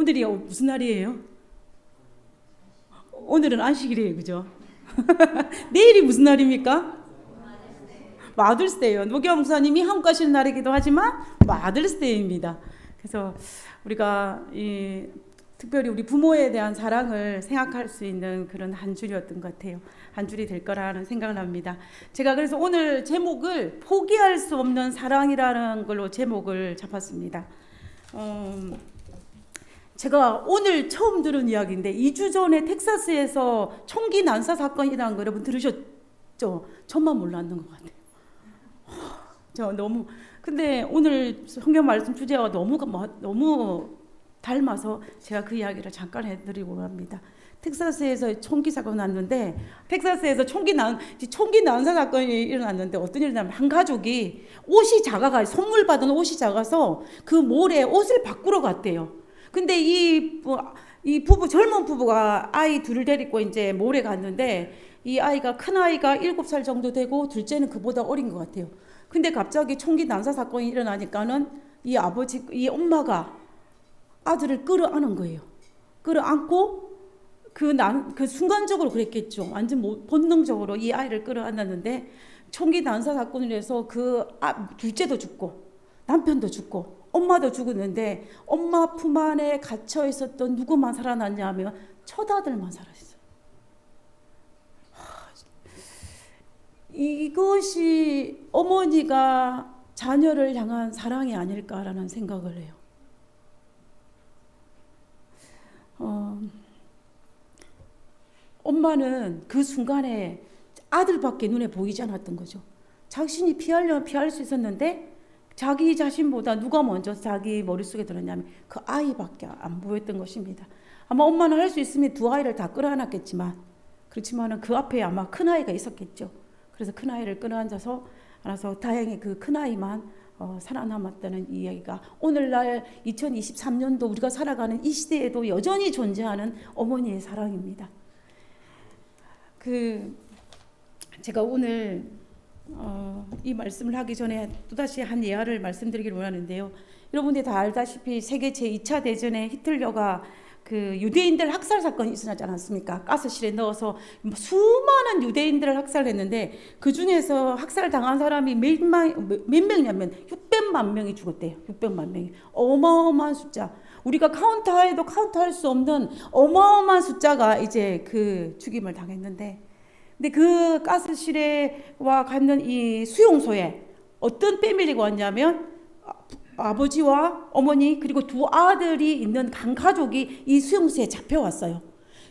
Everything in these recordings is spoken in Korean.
오늘이 무슨 날이에요? 오늘은 안식일이에요, 그죠? 내일이 무슨 날입니까? 마들스데이요. 노기화 목사님이 한국 가시는 날이기도 하지만 마들스데이입니다. 그래서 우리가 특별히 우리 부모에 대한 사랑을 생각할 수 있는 그런 한 줄이었던 것 같아요. 한 줄이 될 거라는 생각을 합니다. 제가 그래서 오늘 제목을 포기할 수 없는 사랑이라는 걸로 제목을 잡았습니다. 제가 오늘 처음 들은 이야기인데 2주 전에 텍사스에서 총기 난사 사건이라는 거 여러분 들으셨죠? 저만 몰랐는 것 같아요. 저 너무 근데 오늘 성경 말씀 주제와 너무 닮아서 제가 그 이야기를 잠깐 해드리고 합니다. 텍사스에서 총기 사건이 났는데 텍사스에서 총기 난사 사건이 일어났는데 어떤 일이냐면 한 가족이 옷이 작아가 선물 받은 옷이 작아서 그 몰에 옷을 바꾸러 갔대요. 근데 이 부부 젊은 부부가 아이 둘을 데리고 이제 몰에 갔는데 이 아이가 큰 아이가 7살 정도 되고 둘째는 그보다 어린 것 같아요. 근데 갑자기 총기 난사 사건이 일어나니까는 이 엄마가 아들을 끌어안은 거예요. 끌어안고 그 순간적으로 그랬겠죠. 완전 본능적으로 이 아이를 끌어안았는데 총기 난사 사건을 해서 둘째도 죽고 남편도 죽고 엄마도 죽었는데 엄마 품 안에 갇혀 있었던 누구만 살아났냐면 처자들만 살아있어요. 이것이 어머니가 자녀를 향한 사랑이 아닐까라는 생각을 해요. 엄마는 그 순간에 아들밖에 눈에 보이지 않았던 거죠. 자신이 피하려면 피할 수 있었는데 자기 자신보다 누가 먼저 자기 머릿속에 들었냐면 그 아이밖에 안 보였던 것입니다. 아마 엄마는 할 수 있으면 두 아이를 다 끌어안았겠지만 그렇지만은 그 앞에 아마 큰 아이가 있었겠죠. 그래서 큰 아이를 끌어안아서 다행히 그 큰 아이만 살아남았다는 이야기가 오늘날 2023년도 우리가 살아가는 이 시대에도 여전히 존재하는 어머니의 사랑입니다. 제가 오늘 이 말씀을 하기 전에 또다시 한 예화를 말씀드리기를 원하는데요. 여러분들이 다 알다시피 세계 제2차 대전에 히틀러가 그 유대인들 학살 사건이 있었지 않았습니까? 가스실에 넣어서 수많은 유대인들을 학살했는데 그 중에서 학살당한 사람이 몇 명이냐면 600만 명이 죽었대요. 600만 명이. 어마어마한 숫자. 우리가 카운트해도 카운트할 수 없는 어마어마한 숫자가 이제 그 죽임을 당했는데 근데 그 가스실에와 갖는 이 수용소에 어떤 패밀리가 왔냐면 아버지와 어머니 그리고 두 아들이 있는 한 가족이 이 수용소에 잡혀왔어요.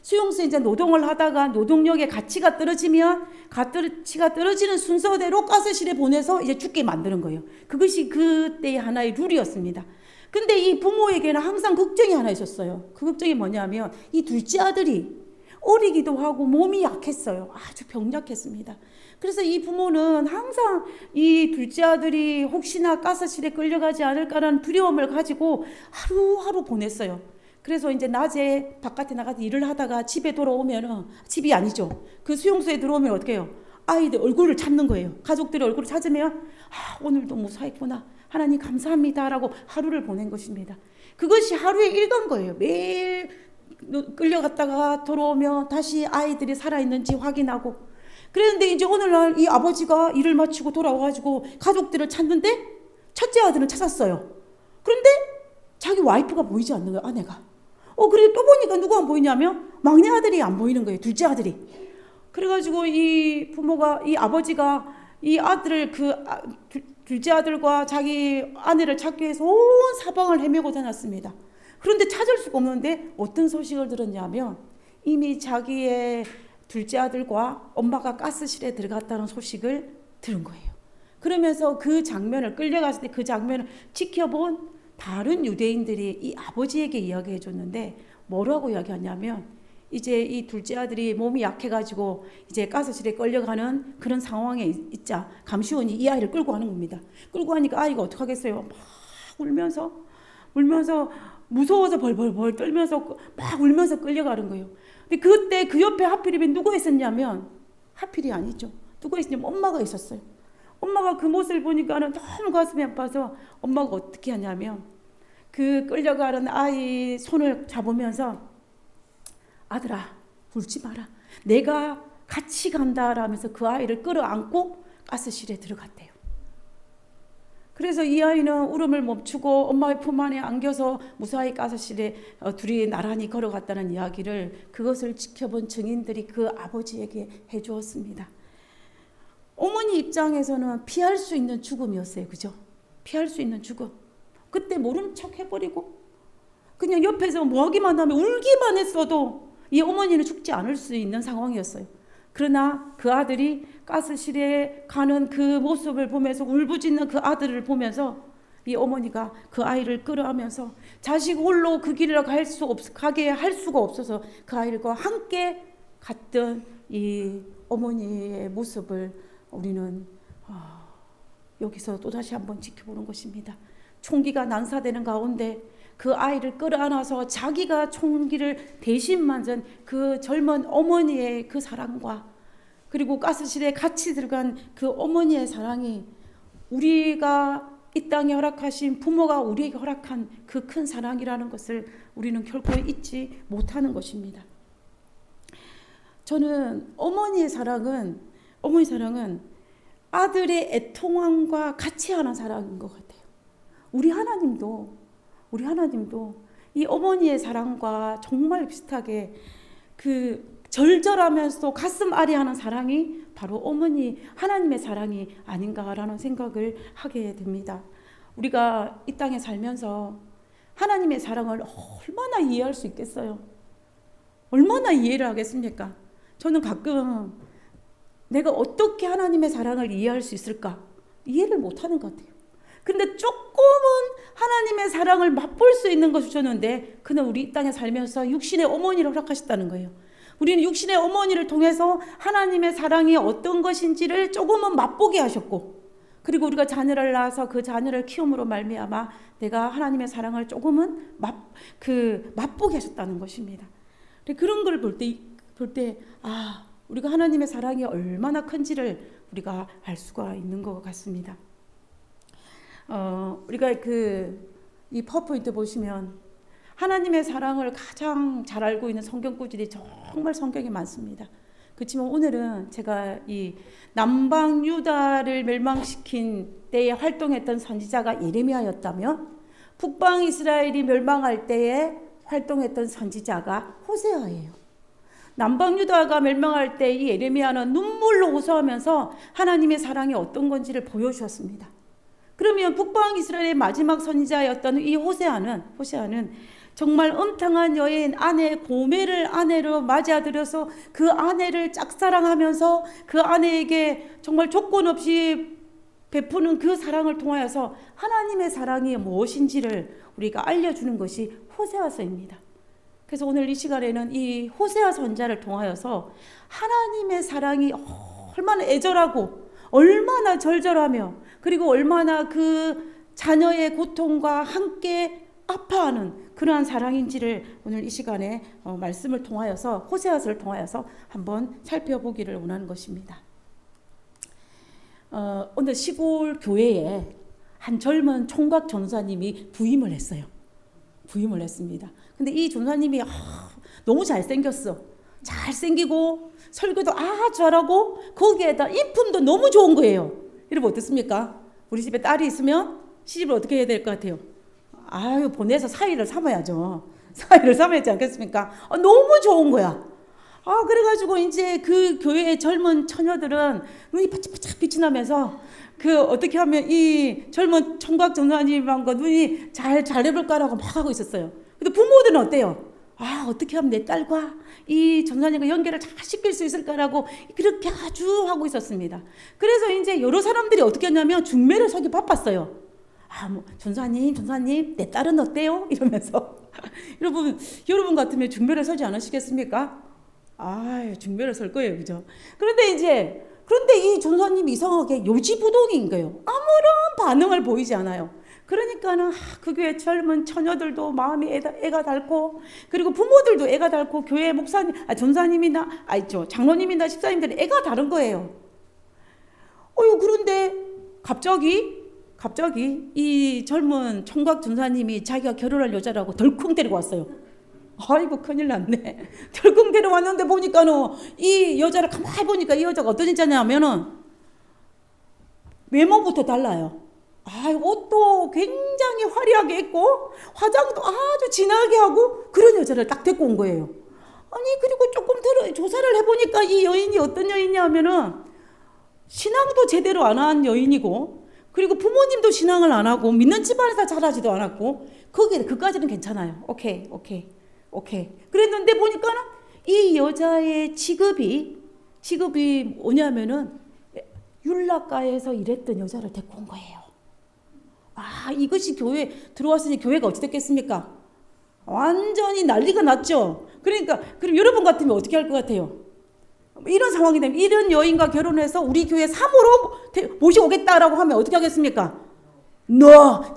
수용소에 이제 노동을 하다가 노동력의 가치가 떨어지면 가치가 떨어지는 순서대로 가스실에 보내서 이제 죽게 만드는 거예요. 그것이 그때의 하나의 룰이었습니다. 근데 이 부모에게는 항상 걱정이 하나 있었어요. 그 걱정이 뭐냐면 이 둘째 아들이 어리기도 하고 몸이 약했어요. 아주 병약했습니다. 그래서 이 부모는 항상 이 둘째 아들이 혹시나 가스실에 끌려가지 않을까라는 두려움을 가지고 하루하루 보냈어요. 그래서 이제 낮에 바깥에 나가서 일을 하다가 집에 돌아오면은 집이 아니죠. 그 수용소에 들어오면 어떻게 해요? 아이들 얼굴을 찾는 거예요. 가족들의 얼굴을 찾으면 오늘도 무사했구나. 하나님 감사합니다라고 하루를 보낸 것입니다. 그것이 하루의 일과인 거예요. 매일 끌려갔다가 돌아오면 다시 아이들이 살아있는지 확인하고 그랬는데 이제 오늘날 이 아버지가 일을 마치고 돌아와가지고 가족들을 찾는데 첫째 아들은 찾았어요. 그런데 자기 와이프가 보이지 않는 거예요. 아내가. 그리고 또 보니까 누가 안 보이냐면 막내 아들이 안 보이는 거예요. 둘째 아들이. 그래가지고 이 아버지가 이 아들을 둘째 아들과 자기 아내를 찾기 위해서 온 사방을 헤매고 다녔습니다. 그런데 찾을 수가 없는데 어떤 소식을 들었냐면 이미 자기의 둘째 아들과 엄마가 가스실에 들어갔다는 소식을 들은 거예요. 그러면서 그 장면을 끌려갔을 때 그 장면을 지켜본 다른 유대인들이 이 아버지에게 이야기해 줬는데 뭐라고 이야기하냐면 이제 이 둘째 아들이 몸이 약해가지고 이제 가스실에 끌려가는 그런 상황에 있자 감시원이 이 아이를 끌고 가는 겁니다. 끌고 가니까 아이가 어떡하겠어요? 막 울면서 무서워서 벌벌벌 떨면서 막 울면서 끌려가는 거예요. 근데 그때 그 옆에 하필이면 누가 있었냐면 하필이 아니죠. 누가 있었냐면 엄마가 있었어요. 엄마가 그 모습을 보니까는 너무 가슴이 아파서 엄마가 어떻게 하냐면 그 끌려가는 아이 손을 잡으면서 아들아 울지 마라. 내가 같이 간다라면서 그 아이를 끌어안고 가스실에 들어갔대요. 그래서 이 아이는 울음을 멈추고 엄마의 품 안에 안겨서 무사히 가스실에 둘이 나란히 걸어갔다는 이야기를 그것을 지켜본 증인들이 그 아버지에게 해주었습니다. 어머니 입장에서는 피할 수 있는 죽음이었어요. 그죠? 피할 수 있는 죽음. 그때 모른 척 해버리고 그냥 옆에서 뭐 하기만 하면 울기만 했어도 이 어머니는 죽지 않을 수 있는 상황이었어요. 그러나 그 아들이 가스실에 가는 그 모습을 보면서 울부짖는 그 아들을 보면서 이 어머니가 그 아이를 끌어안으면서 자식 홀로 그 길을 가게 할 수가 없어서 그 아이들과 함께 갔던 이 어머니의 모습을 우리는 여기서 또다시 한번 지켜보는 것입니다. 총기가 난사되는 가운데 그 아이를 끌어안아서 자기가 총기를 대신 맞은 그 젊은 어머니의 그 사랑과 그리고 가스실에 같이 들어간 그 어머니의 사랑이 우리가 이 땅에 허락하신 부모가 우리에게 허락한 그 큰 사랑이라는 것을 우리는 결코 잊지 못하는 것입니다. 저는 어머니의 사랑은 아들의 애통함과 같이 하는 사랑인 것 같아요. 우리 하나님도 이 어머니의 사랑과 정말 비슷하게 그 절절하면서도 가슴 아리하는 사랑이 바로 어머니 하나님의 사랑이 아닌가라는 생각을 하게 됩니다. 우리가 이 땅에 살면서 하나님의 사랑을 얼마나 이해할 수 있겠어요? 얼마나 이해를 하겠습니까? 저는 가끔 내가 어떻게 하나님의 사랑을 이해할 수 있을까? 이해를 못하는 것 같아요. 근데 조금은 하나님의 사랑을 맛볼 수 있는 것을 줬는데 그는 우리 이 땅에 살면서 육신의 어머니를 허락하셨다는 거예요. 우리는 육신의 어머니를 통해서 하나님의 사랑이 어떤 것인지를 조금은 맛보게 하셨고 그리고 우리가 자녀를 낳아서 그 자녀를 키움으로 말미암아 내가 하나님의 사랑을 조금은 맛보게 하셨다는 것입니다. 그런 걸 볼 때 우리가 하나님의 사랑이 얼마나 큰지를 우리가 알 수가 있는 것 같습니다. 우리가 이 파워포인트 보시면 하나님의 사랑을 가장 잘 알고 있는 성경구절이 정말 성경에 많습니다. 그렇지만 오늘은 제가 이 남방 유다를 멸망시킨 때에 활동했던 선지자가 예레미야였다면 북방 이스라엘이 멸망할 때에 활동했던 선지자가 호세아예요. 남방 유다가 멸망할 때 이 예레미야는 눈물로 호소하면서 하나님의 사랑이 어떤 건지를 보여주었습니다. 그러면 북방 이스라엘의 마지막 선지자였던 이 호세아는 정말 음탕한 여인 아내 고멜을 아내로 맞아들여서 그 아내를 짝사랑하면서 그 아내에게 정말 조건 없이 베푸는 그 사랑을 통하여서 하나님의 사랑이 무엇인지를 우리가 알려주는 것이 호세아서입니다. 그래서 오늘 이 시간에는 이 호세아 선지자를 통하여서 하나님의 사랑이 얼마나 애절하고 얼마나 절절하며 그리고 얼마나 그 자녀의 고통과 함께 아파하는 그러한 사랑인지를 오늘 이 시간에 말씀을 통하여서 호세아서를 통하여서 한번 살펴보기를 원하는 것입니다. 어느 시골 교회에 한 젊은 총각 전사님이 부임을 했습니다. 근데 이 전사님이 너무 잘생겼어. 잘생기고 설교도 아주 잘하고 거기에다 인품도 너무 좋은 거예요. 여러분 어떻습니까? 우리 집에 딸이 있으면 시집을 어떻게 해야 될 것 같아요? 보내서 사위를 삼아야죠. 사위를 삼아야지 않겠습니까? 너무 좋은 거야. 그래가지고 이제 그 교회의 젊은 처녀들은 눈이 바짝바짝 빛이 나면서 어떻게 하면 이 젊은 총각 전사님과 눈이 잘 해볼까라고 막 하고 있었어요. 근데 부모들은 어때요? 어떻게 하면 내 딸과 이 전사님과 연결을 잘 시킬 수 있을까라고 그렇게 아주 하고 있었습니다. 그래서 이제 여러 사람들이 어떻게 했냐면 중매를 서기 바빴어요. 전사님, 내 딸은 어때요? 이러면서. 여러분 같으면 중매를 서지 않으시겠습니까? 중매를 설 거예요. 그죠? 그런데 이 전사님이 이상하게 요지부동인 거예요. 아무런 반응을 보이지 않아요. 그러니까는 그 교회 젊은 처녀들도 마음이 애가 닳고 그리고 부모들도 애가 닳고 교회 목사님, 전사님이나 장로님이나 집사님들은 애가 다른 거예요. 그런데 갑자기 갑자기 이 젊은 총각 전사님이 자기가 결혼할 여자라고 덜컹 데리고 왔어요. 아이고 큰일 났네. 덜컹 데려왔는데 보니까는 이 여자를 가만히 보니까 이 여자가 어떤 여자냐면은 외모부터 달라요. 옷도 굉장히 화려하게 입고 화장도 아주 진하게 하고 그런 여자를 딱 데리고 온 거예요. 아니 그리고 조금 조사를 해보니까 이 여인이 어떤 여인이냐면은 신앙도 제대로 안 한 여인이고 그리고 부모님도 신앙을 안 하고 믿는 집안에서 자라지도 않았고 그까지는 괜찮아요. 오케이. 그랬는데 보니까는 이 여자의 직업이 뭐냐면은 율락가에서 일했던 여자를 데리고 온 거예요. 이것이 교회 들어왔으니 교회가 어찌 됐겠습니까? 완전히 난리가 났죠. 그러니까 그럼 여러분 같으면 어떻게 할 것 같아요? 이런 상황이 되면 이런 여인과 결혼해서 우리 교회 사모로 모시고 오겠다라고 하면 어떻게 하겠습니까? 너무만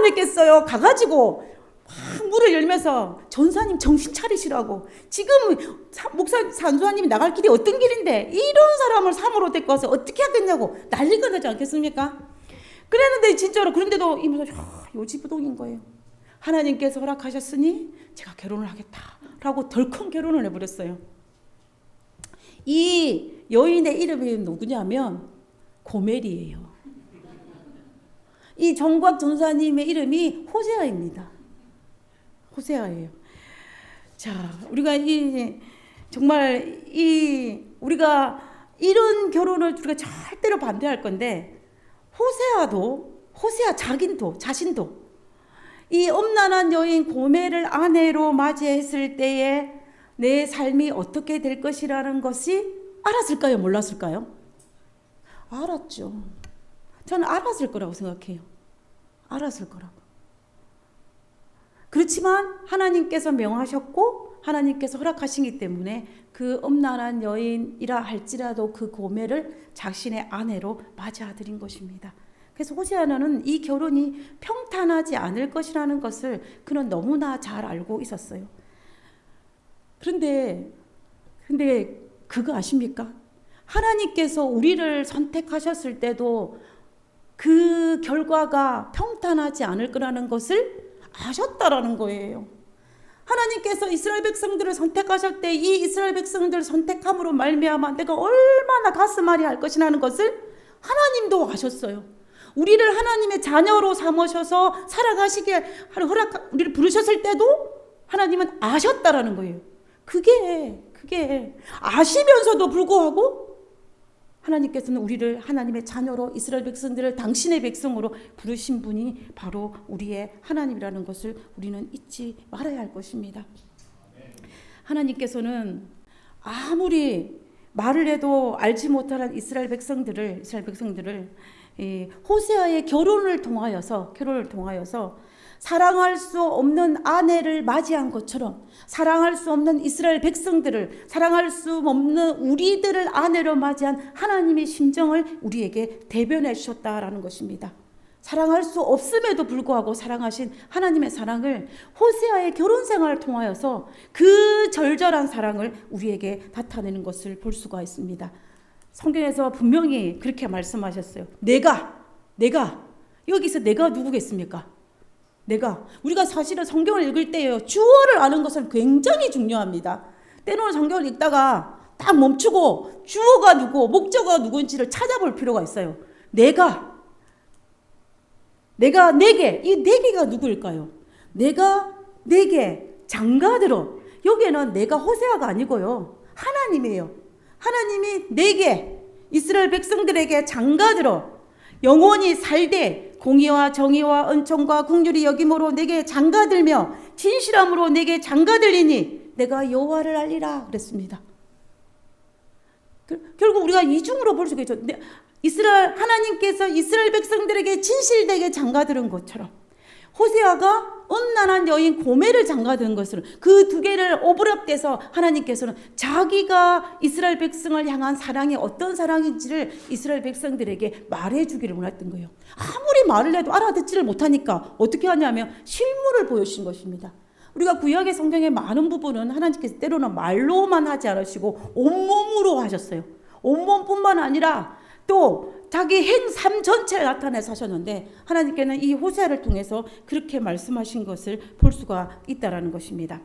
했겠어요. 가가지고 문을 열면서 전사님 정신 차리시라고. 지금 목사 산수아님이 나갈 길이 어떤 길인데 이런 사람을 사모로 데리고 와서 어떻게 하겠냐고 난리가 나지 않겠습니까? 그랬는데 진짜로 그런데도 이면서 요지부동인 거예요. 하나님께서 허락하셨으니 제가 결혼을 하겠다라고 덜컹 결혼을 해버렸어요. 이 여인의 이름이 누구냐면 고멜이에요. 이 정곽 전사님의 이름이 호세아입니다. 호세아예요. 자, 우리가 정말 우리가 이런 결혼을 우리가 절대로 반대할 건데 호세아 자신도 이 엄난한 여인 고멜을 아내로 맞이했을 때에 내 삶이 어떻게 될 것이라는 것이 알았을까요? 몰랐을까요? 알았죠. 저는 알았을 거라고 생각해요. 알았을 거라고. 그렇지만 하나님께서 명하셨고 하나님께서 허락하시기 때문에 그 엄난한 여인이라 할지라도 그 고멜을 자신의 아내로 맞이하드린 것입니다. 그래서 호세아는 이 결혼이 평탄하지 않을 것이라는 것을 그는 너무나 잘 알고 있었어요. 그런데 그거 아십니까? 하나님께서 우리를 선택하셨을 때도 그 결과가 평탄하지 않을 거라는 것을 아셨다라는 거예요. 하나님께서 이스라엘 백성들을 선택하실 때 이 이스라엘 백성들을 선택함으로 말미암아 내가 얼마나 가슴 아리할 것이라는 것을 하나님도 아셨어요. 우리를 하나님의 자녀로 삼으셔서 살아가시게 우리를 부르셨을 때도 하나님은 아셨다라는 거예요. 그게 아시면서도 불구하고 하나님께서는 우리를 하나님의 자녀로 이스라엘 백성들을 당신의 백성으로 부르신 분이 바로 우리의 하나님이라는 것을 우리는 잊지 말아야 할 것입니다. 하나님께서는 아무리 말을 해도 알지 못하는 이스라엘 백성들을 호세아의 결혼을 통하여서 사랑할 수 없는 아내를 맞이한 것처럼 사랑할 수 없는 이스라엘 백성들을 사랑할 수 없는 우리들을 아내로 맞이한 하나님의 심정을 우리에게 대변해 주셨다라는 것입니다. 사랑할 수 없음에도 불구하고 사랑하신 하나님의 사랑을 호세아의 결혼 생활을 통하여서 그 절절한 사랑을 우리에게 나타내는 것을 볼 수가 있습니다. 성경에서 분명히 그렇게 말씀하셨어요. 내가 여기서 내가 누구겠습니까? 우리가 사실은 성경을 읽을 때요, 주어를 아는 것은 굉장히 중요합니다. 때로는 성경을 읽다가 딱 멈추고 주어가 누구, 목적어가 누구인지를 찾아볼 필요가 있어요. 내게, 이 내게가 누구일까요? 내게 장가들어. 여기에는 내가 호세아가 아니고요, 하나님이에요. 하나님이 내게, 이스라엘 백성들에게 장가들어 영원히 살되 공의와 정의와 은총과 긍휼이 여김으로 내게 장가들며 진실함으로 내게 장가들리니 내가 여호와를 알리라 그랬습니다. 결국 우리가 이중으로 볼 수가 있죠. 하나님께서 이스라엘 백성들에게 진실되게 장가들은 것처럼 호세아가 음란한 여인 고멜을 장가든 것을 그 두 개를 오버랩돼서 하나님께서는 자기가 이스라엘 백성을 향한 사랑이 어떤 사랑인지를 이스라엘 백성들에게 말해주기를 원했던 거예요. 아무리 말을 해도 알아듣지를 못하니까 어떻게 하냐면 실물을 보여주신 것입니다. 우리가 구약의 성경의 많은 부분은 하나님께서 때로는 말로만 하지 않으시고 온몸으로 하셨어요. 온몸뿐만 아니라 또 자기 행 삶 전체를 나타내서 하셨는데 하나님께는 이 호세아를 통해서 그렇게 말씀하신 것을 볼 수가 있다라는 것입니다.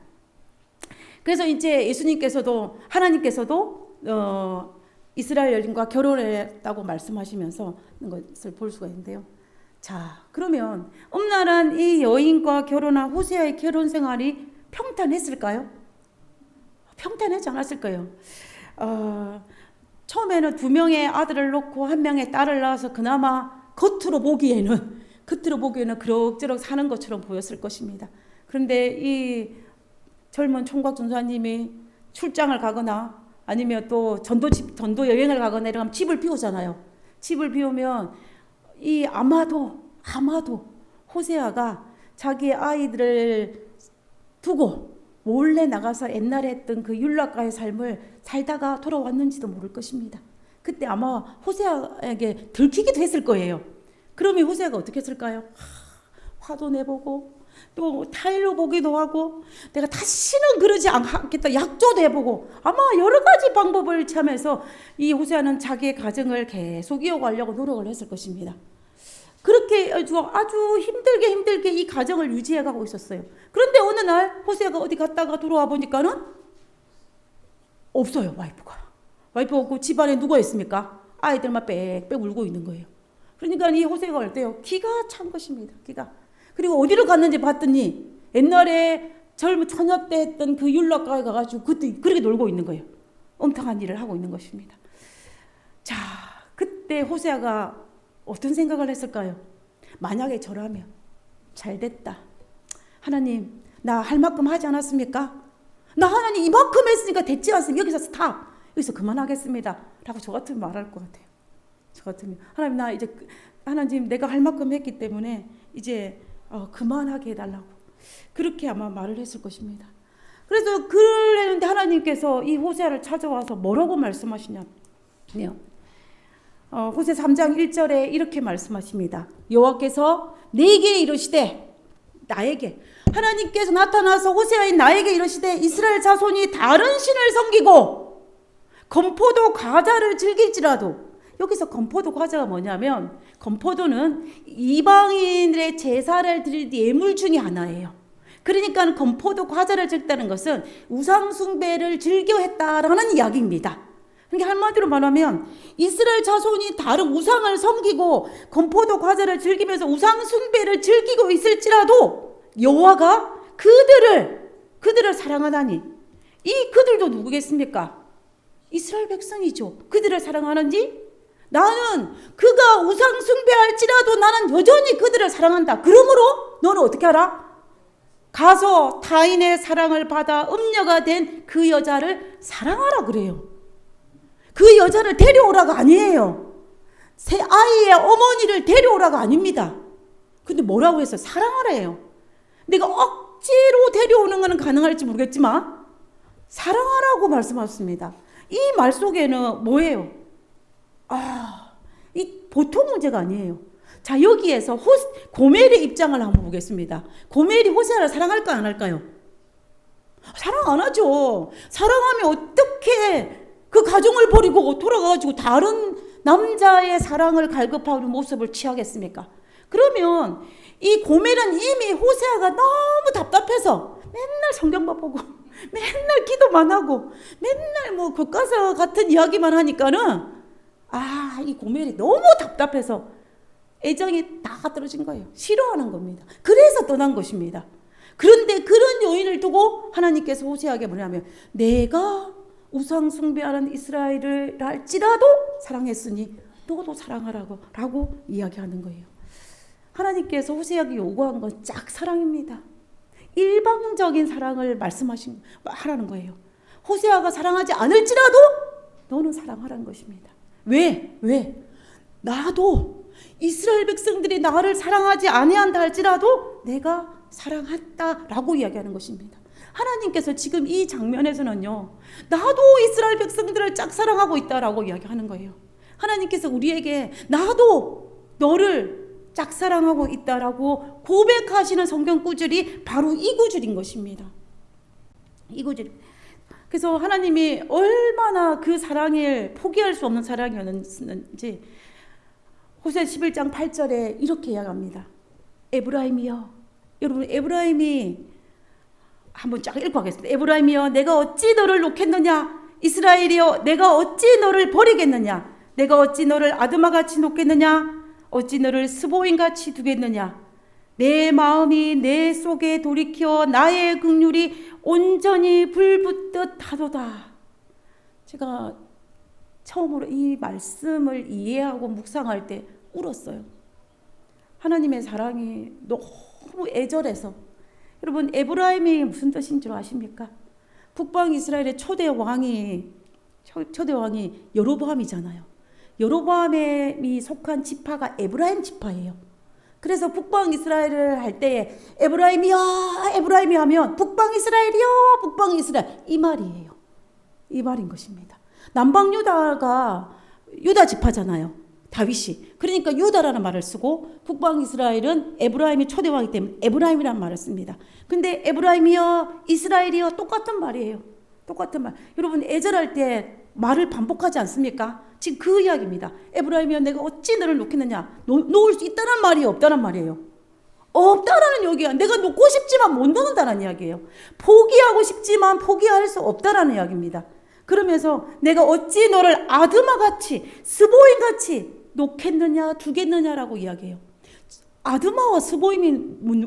그래서 이제 예수님께서도 하나님께서도 이스라엘 여인과 결혼했다고 말씀하시면서 것을 볼 수가 있는데요. 자, 그러면 엄란한 이 여인과 결혼한 호세아의 결혼 생활이 평탄했을까요? 평탄하지 않았을 거예요. 처음에는 2명의 아들을 놓고 1명의 딸을 낳아서 그나마 겉으로 보기에는 그럭저럭 사는 것처럼 보였을 것입니다. 그런데 이 젊은 총각 전사님이 출장을 가거나 아니면 또 전도 여행을 가거나 이러면 집을 비우잖아요. 집을 비우면 이 아마도 호세아가 자기 아이들을 두고 몰래 나가서 옛날에 했던 그 율라가의 삶을 살다가 돌아왔는지도 모를 것입니다. 그때 아마 호세아에게 들키기도 했을 거예요. 그러면 호세아가 어떻게 했을까요? 화도 내보고 또 타일로 보기도 하고 내가 다시는 그러지 않겠다 약조도 해보고 아마 여러 가지 방법을 참해서 이 호세아는 자기의 가정을 계속 이어가려고 노력을 했을 것입니다. 그렇게 아주 힘들게 이 가정을 유지해가고 있었어요. 그런데 어느 날 호세아가 어디 갔다가 돌아와 보니까는 없어요. 와이프 없고 집안에 누가 있습니까? 아이들만 빽빽 울고 있는 거예요. 그러니까 이 호세아가 어때요? 기가 찬 것입니다. 기가. 그리고 어디로 갔는지 봤더니 옛날에 젊은 처녀 때 했던 그 율라가에 가가지고 그때 그렇게 놀고 있는 거예요. 엄청난 일을 하고 있는 것입니다. 자, 그때 호세아가 어떤 생각을 했을까요? 만약에 저라면 잘됐다. 하나님, 나 할 만큼 하지 않았습니까? 나 하나님 이만큼 했으니까 됐지 않습니까? 여기서 스탑. 여기서 그만하겠습니다. 라고 저 같으면 말할 것 같아요. 저 같으면 하나님 나 이제 하나님 내가 할 만큼 했기 때문에 이제 그만하게 해달라고 그렇게 아마 말을 했을 것입니다. 그래서 그랬는데 하나님께서 이 호세아를 찾아와서 뭐라고 말씀하시냐면 호세 3장 1절에 이렇게 말씀하십니다. 여호와께서 내게 이르시되 나에게 하나님께서 나타나서 호세아인 나에게 이르시되 이스라엘 자손이 다른 신을 섬기고 건포도 과자를 즐길지라도 여기서 건포도 과자가 뭐냐면 건포도는 이방인의 제사를 드릴 예물 중에 하나예요. 그러니까 건포도 과자를 즐겼다는 것은 우상 숭배를 즐겨 했다라는 이야기입니다. 그러니까 한마디로 말하면 이스라엘 자손이 다른 우상을 섬기고 건포도 과자를 즐기면서 우상 숭배를 즐기고 있을지라도 여호와가 그들을 사랑하다니 이 그들도 누구겠습니까? 이스라엘 백성이죠. 그들을 사랑하는지 나는 그가 우상 숭배할지라도 나는 여전히 그들을 사랑한다. 그러므로 너는 어떻게 하라? 가서 타인의 사랑을 받아 음녀가 된 그 여자를 사랑하라 그래요. 그 여자를 데려오라가 아니에요. 새 아이의 어머니를 데려오라가 아닙니다. 근데 뭐라고 해서 사랑하래요. 내가 억지로 데려오는 것은 가능할지 모르겠지만 사랑하라고 말씀하셨습니다. 이 말 속에는 뭐예요? 이 보통 문제가 아니에요. 자, 여기에서 고멜의 입장을 한번 보겠습니다. 고멜이 호세아를 사랑할까 안 할까요? 사랑 안 하죠. 사랑하면 어떻게 그 가정을 버리고 돌아가가지고 다른 남자의 사랑을 갈급하는 모습을 취하겠습니까? 그러면 이 고멜은 이미 호세아가 너무 답답해서 맨날 성경만 보고 맨날 기도만 하고 맨날 뭐 교과서 같은 이야기만 하니까는 이 고멜이 너무 답답해서 애정이 다 떨어진 거예요. 싫어하는 겁니다. 그래서 떠난 것입니다. 그런데 그런 요인을 두고 하나님께서 호세아에게 뭐냐면 내가 우상 숭배하는 이스라엘을 할지라도 사랑했으니 너도 사랑하라고 이야기하는 거예요. 하나님께서 호세아에게 요구한 건 짝사랑입니다. 일방적인 사랑을 하라는 거예요. 호세아가 사랑하지 않을지라도 너는 사랑하라는 것입니다. 왜? 나도 이스라엘 백성들이 나를 사랑하지 아니한다 할지라도 내가 사랑했다라고 이야기하는 것입니다. 하나님께서 지금 이 장면에서는요, 나도 이스라엘 백성들을 짝사랑하고 있다라고 이야기하는 거예요. 하나님께서 우리에게 나도 너를 짝사랑하고 있다라고 고백하시는 성경 구절이 바로 이 구절인 것입니다. 이 구절. 그래서 하나님이 얼마나 그 사랑을 포기할 수 없는 사랑이었는지 호세 11장 8절에 이렇게 이야기합니다. 에브라임이여. 여러분, 에브라임이 한번 쫙 읽고 하겠습니다. 에브라임이여, 내가 어찌 너를 놓겠느냐? 이스라엘이여, 내가 어찌 너를 버리겠느냐? 내가 어찌 너를 아드마같이 놓겠느냐? 어찌 너를 스보임같이 두겠느냐? 내 마음이 내 속에 돌이켜 나의 긍휼이 온전히 불붙듯 하도다. 제가 처음으로 이 말씀을 이해하고 묵상할 때 울었어요. 하나님의 사랑이 너무 애절해서. 여러분, 에브라임이 무슨 뜻인 줄 아십니까? 북방 이스라엘의 초대 왕이 여로보암이잖아요. 여로보암이 속한 지파가 에브라임 지파예요. 그래서 북방 이스라엘을 할 때에 에브라임이야, 에브라임이 하면 북방 이스라엘이요, 북방 이스라엘, 이 말이에요. 이 말인 것입니다. 남방 유다가 유다 지파잖아요. 다윗이. 그러니까 유다라는 말을 쓰고 북방 이스라엘은 에브라임이 초대왕이기 때문에 에브라임이라는 말을 씁니다. 근데 에브라임이요, 이스라엘이요, 똑같은 말이에요. 똑같은 말. 여러분, 애절할 때 말을 반복하지 않습니까? 지금 그 이야기입니다. 에브라임이여, 내가 어찌 너를 놓겠느냐? 놓을 수 있다는 말이 없다는 말이에요. 없다라는 얘기야. 내가 놓고 싶지만 못 놓는다는 이야기예요. 포기하고 싶지만 포기할 수 없다라는 이야기입니다. 그러면서 내가 어찌 너를 아드마같이 스보임같이 놓겠느냐 두겠느냐라고 이야기해요. 아드마와 스보임이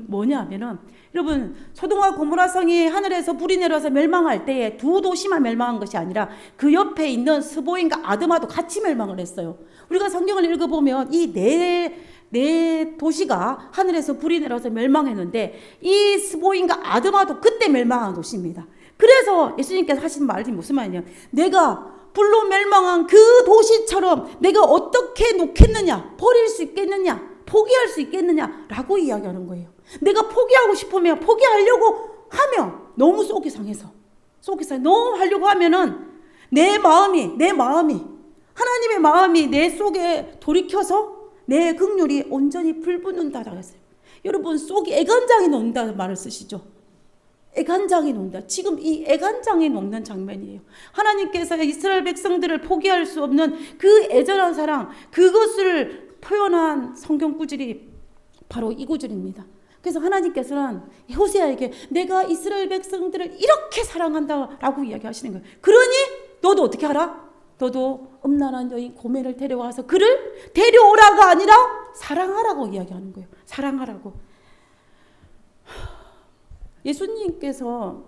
뭐냐 하면은, 여러분, 소돔과 고모라 성이 하늘에서 불이 내려서 멸망할 때에 두 도시만 멸망한 것이 아니라 그 옆에 있는 스보임과 아드마도 같이 멸망을 했어요. 우리가 성경을 읽어보면 이 네 도시가 하늘에서 불이 내려서 멸망했는데 이 스보임과 아드마도 그때 멸망한 도시입니다. 그래서 예수님께서 하신 말이 무슨 말이냐? 내가 불로 멸망한 그 도시처럼 내가 어떻게 놓겠느냐? 버릴 수 있겠느냐? 포기할 수 있겠느냐? 라고 이야기하는 거예요. 내가 포기하고 싶으면 포기하려고 하면 너무 속이 상해서 너무 하려고 하면은 내 마음이 하나님의 마음이 내 속에 돌이켜서 내 긍휼이 온전히 불붙는다라고 했어요. 여러분, 속이 애간장이 녹는다는 말을 쓰시죠. 애간장이 녹는다. 지금 이 애간장이 녹는 장면이에요. 하나님께서 이스라엘 백성들을 포기할 수 없는 그 애절한 사랑, 그것을 표현한 성경 구절이 바로 이 구절입니다. 그래서 하나님께서는 호세아에게 내가 이스라엘 백성들을 이렇게 사랑한다라고 이야기하시는 거예요. 그러니 너도 어떻게 하라? 너도 음란한 여인 고멜을 데려와서 그를 데려오라가 아니라 사랑하라고 이야기하는 거예요. 사랑하라고. 예수님께서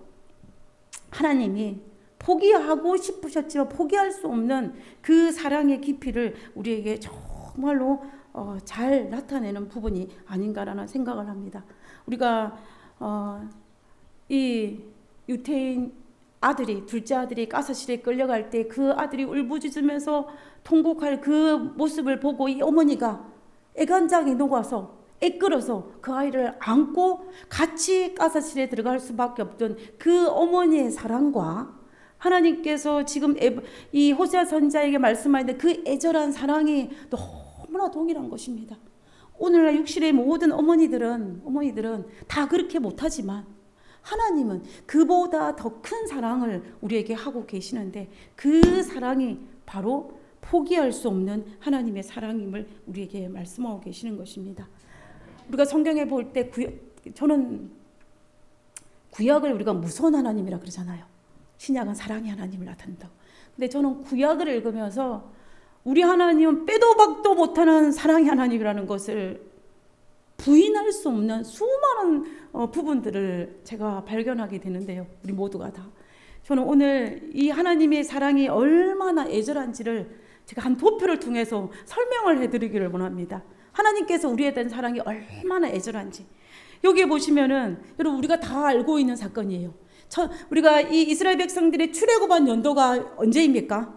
하나님이 포기하고 싶으셨지만 포기할 수 없는 그 사랑의 깊이를 우리에게 정말로 잘 나타내는 부분이 아닌가라는 생각을 합니다. 우리가 이 유태인 아들이, 둘째 아들이 가스실에 끌려갈 때 그 아들이 울부짖으면서 통곡할 그 모습을 보고 이 어머니가 애간장이 녹아서 애끓어서 그 아이를 안고 같이 가스실에 들어갈 수밖에 없던 그 어머니의 사랑과 하나님께서 지금 이 호세아 선지자에게 말씀하는데 그 애절한 사랑이 너무나 동일한 것입니다. 오늘날 육실의 모든 어머니들은 다 그렇게 못하지만 하나님은 그보다 더 큰 사랑을 우리에게 하고 계시는데 그 사랑이 바로 포기할 수 없는 하나님의 사랑임을 우리에게 말씀하고 계시는 것입니다. 우리가 성경에 볼 때 저는 구약을 우리가 무서운 하나님이라 그러잖아요. 신약은 사랑의 하나님을 나타낸다고. 근데 저는 구약을 읽으면서 우리 하나님은 빼도 박도 못하는 사랑의 하나님이라는 것을 부인할 수 없는 수많은 부분들을 제가 발견하게 되는데요. 우리 모두가 다. 저는 오늘 이 하나님의 사랑이 얼마나 애절한지를 제가 한 도표를 통해서 설명을 해드리기를 원합니다. 하나님께서 우리에 대한 사랑이 얼마나 애절한지. 여기에 보시면은 여러분 우리가 다 알고 있는 사건이에요. 우리가 이 이스라엘 백성들의 출애굽한 연도가 언제입니까?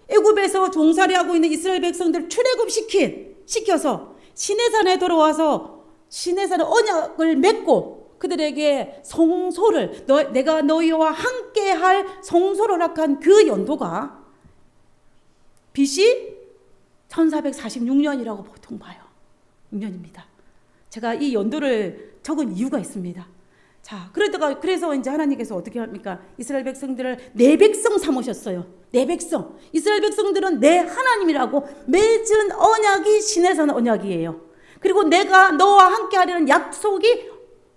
애굽에서 종살이하고 있는 이스라엘 백성들을 시켜서 시내산에 돌아와서 시내산에 언약을 맺고 그들에게 성소를 내가 너희와 함께할 성소를 허락한 그 연도가 BC 1446년이라고 보통 봐요. 6년입니다. 제가 이 연도를 적은 이유가 있습니다. 자, 그래서 이제 하나님께서 어떻게 합니까? 이스라엘 백성들을 내 백성 삼으셨어요. 내 백성. 이스라엘 백성들은 내 하나님이라고 맺은 언약이 신에서 언약이에요. 그리고 내가 너와 함께 하려는 약속이